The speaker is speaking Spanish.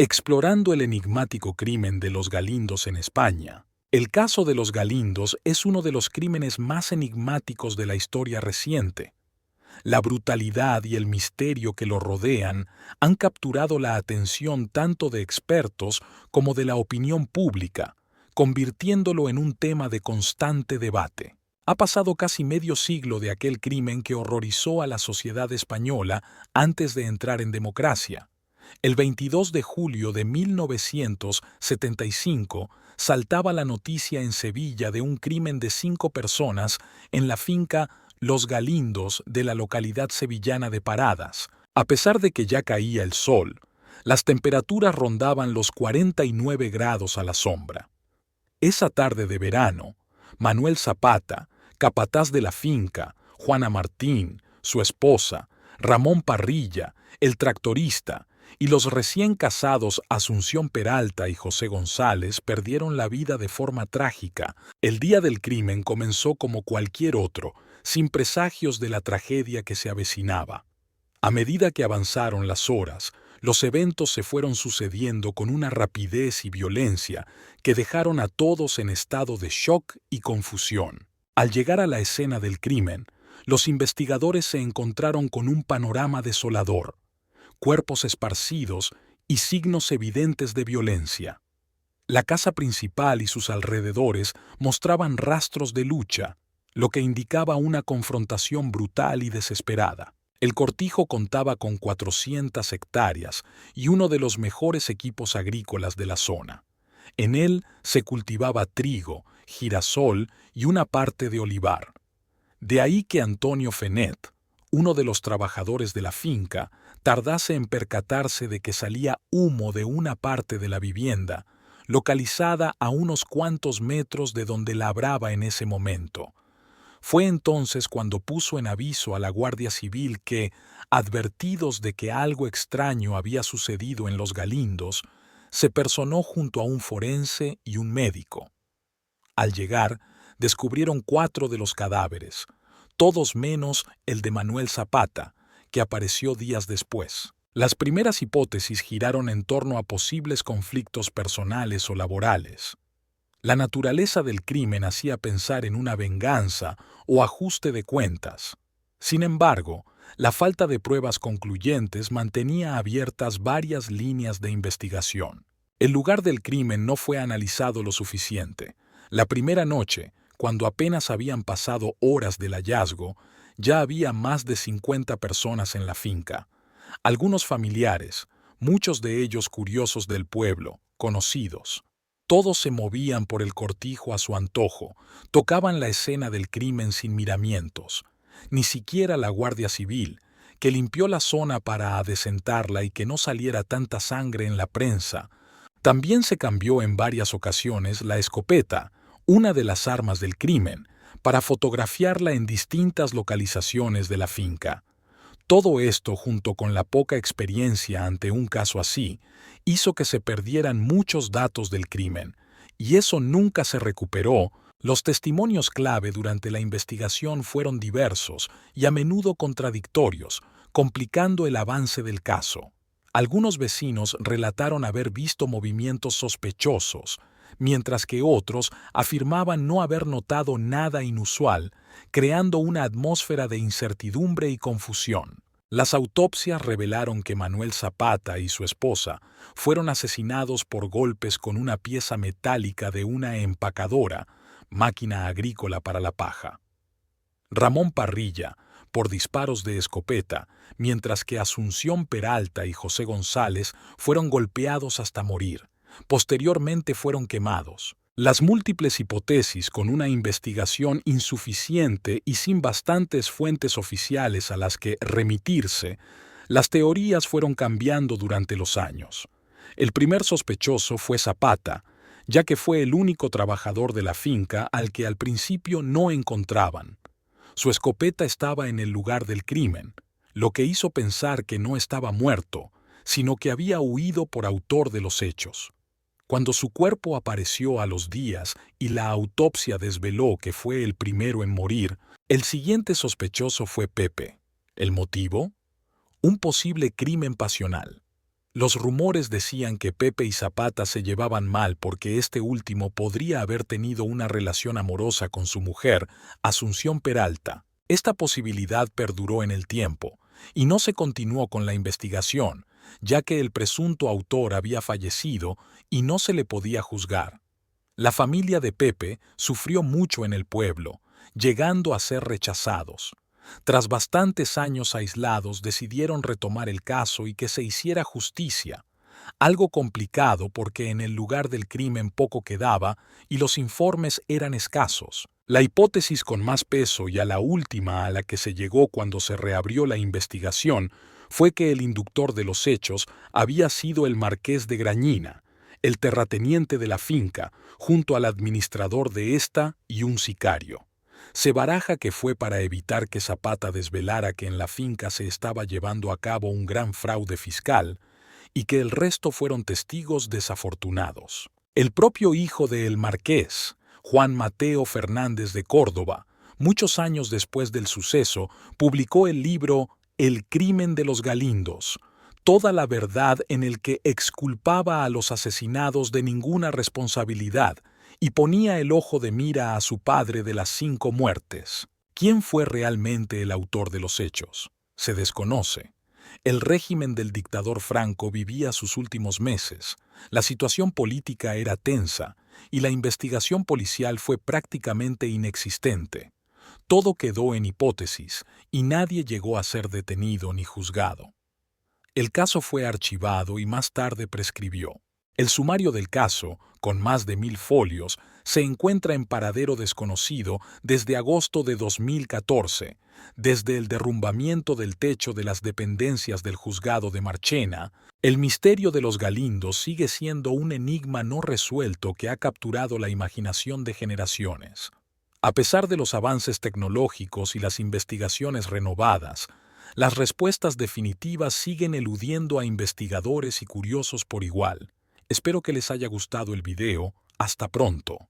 Explorando el enigmático crimen de los Galindos en España. El caso de los Galindos es uno de los crímenes más enigmáticos de la historia reciente. La brutalidad y el misterio que lo rodean han capturado la atención tanto de expertos como de la opinión pública, convirtiéndolo en un tema de constante debate. Ha pasado casi medio siglo de aquel crimen que horrorizó a la sociedad española antes de entrar en democracia. El 22 de julio de 1975 saltaba la noticia en Sevilla de un crimen de 5 personas en la finca Los Galindos de la localidad sevillana de Paradas. A pesar de que ya caía el sol, las temperaturas rondaban los 49 grados a la sombra. Esa tarde de verano, Manuel Zapata, capataz de la finca, Juana Martín, su esposa, Ramón Parrilla, el tractorista, y los recién casados Asunción Peralta y José González perdieron la vida de forma trágica. El día del crimen comenzó como cualquier otro, sin presagios de la tragedia que se avecinaba. A medida que avanzaron las horas, los eventos se fueron sucediendo con una rapidez y violencia que dejaron a todos en estado de shock y confusión. Al llegar a la escena del crimen, los investigadores se encontraron con un panorama desolador: cuerpos esparcidos y signos evidentes de violencia. La casa principal y sus alrededores mostraban rastros de lucha, lo que indicaba una confrontación brutal y desesperada. El cortijo contaba con 400 hectáreas y uno de los mejores equipos agrícolas de la zona. En él se cultivaba trigo, girasol y una parte de olivar. De ahí que Antonio Fenet, uno de los trabajadores de la finca, tardase en percatarse de que salía humo de una parte de la vivienda, localizada a unos cuantos metros de donde labraba en ese momento. Fue entonces cuando puso en aviso a la Guardia Civil que, advertidos de que algo extraño había sucedido en Los Galindos, se personó junto a un forense y un médico. Al llegar, descubrieron 4 de los cadáveres, todos menos el de Manuel Zapata, que apareció días después. Las primeras hipótesis giraron en torno a posibles conflictos personales o laborales. La naturaleza del crimen hacía pensar en una venganza o ajuste de cuentas. Sin embargo, la falta de pruebas concluyentes mantenía abiertas varias líneas de investigación. El lugar del crimen no fue analizado lo suficiente. La primera noche, cuando apenas habían pasado horas del hallazgo, ya había más de 50 personas en la finca. Algunos familiares, muchos de ellos curiosos del pueblo, conocidos. Todos se movían por el cortijo a su antojo, tocaban la escena del crimen sin miramientos. Ni siquiera la Guardia Civil, que limpió la zona para adecentarla y que no saliera tanta sangre en la prensa. También se cambió en varias ocasiones la escopeta, una de las armas del crimen, para fotografiarla en distintas localizaciones de la finca. Todo esto, junto con la poca experiencia ante un caso así, hizo que se perdieran muchos datos del crimen, y eso nunca se recuperó. Los testimonios clave durante la investigación fueron diversos y a menudo contradictorios, complicando el avance del caso. Algunos vecinos relataron haber visto movimientos sospechosos, mientras que otros afirmaban no haber notado nada inusual, creando una atmósfera de incertidumbre y confusión. Las autopsias revelaron que Manuel Zapata y su esposa fueron asesinados por golpes con una pieza metálica de una empacadora, máquina agrícola para la paja. Ramón Parrilla, por disparos de escopeta, mientras que Asunción Peralta y José González fueron golpeados hasta morir. Posteriormente fueron quemados. Las múltiples hipótesis, con una investigación insuficiente y sin bastantes fuentes oficiales a las que remitirse, las teorías fueron cambiando durante los años. El primer sospechoso fue Zapata, ya que fue el único trabajador de la finca al que al principio no encontraban. Su escopeta estaba en el lugar del crimen, lo que hizo pensar que no estaba muerto, sino que había huido por autor de los hechos. Cuando su cuerpo apareció a los días y la autopsia desveló que fue el primero en morir, el siguiente sospechoso fue Pepe. ¿El motivo? Un posible crimen pasional. Los rumores decían que Pepe y Zapata se llevaban mal porque este último podría haber tenido una relación amorosa con su mujer, Asunción Peralta. Esta posibilidad perduró en el tiempo, y no se continuó con la investigación, ya que el presunto autor había fallecido y no se le podía juzgar. La familia de Pepe sufrió mucho en el pueblo, llegando a ser rechazados. Tras bastantes años aislados, decidieron retomar el caso y que se hiciera justicia. Algo complicado porque en el lugar del crimen poco quedaba y los informes eran escasos. La hipótesis con más peso y a la última a la que se llegó cuando se reabrió la investigación fue que el inductor de los hechos había sido el marqués de Grañina, el terrateniente de la finca, junto al administrador de esta y un sicario. Se baraja que fue para evitar que Zapata desvelara que en la finca se estaba llevando a cabo un gran fraude fiscal y que el resto fueron testigos desafortunados. El propio hijo del marqués, Juan Mateo Fernández de Córdoba, muchos años después del suceso, publicó el libro El crimen de los Galindos, toda la verdad, en el que exculpaba a los asesinados de ninguna responsabilidad y ponía el ojo de mira a su padre de las 5 muertes. ¿Quién fue realmente el autor de los hechos? Se desconoce. El régimen del dictador Franco vivía sus últimos meses, la situación política era tensa y la investigación policial fue prácticamente inexistente. Todo quedó en hipótesis y nadie llegó a ser detenido ni juzgado. El caso fue archivado y más tarde prescribió. El sumario del caso, con más de 1000 folios, se encuentra en paradero desconocido desde agosto de 2014, desde el derrumbamiento del techo de las dependencias del juzgado de Marchena. El misterio de los Galindos sigue siendo un enigma no resuelto que ha capturado la imaginación de generaciones. A pesar de los avances tecnológicos y las investigaciones renovadas, las respuestas definitivas siguen eludiendo a investigadores y curiosos por igual. Espero que les haya gustado el video. Hasta pronto.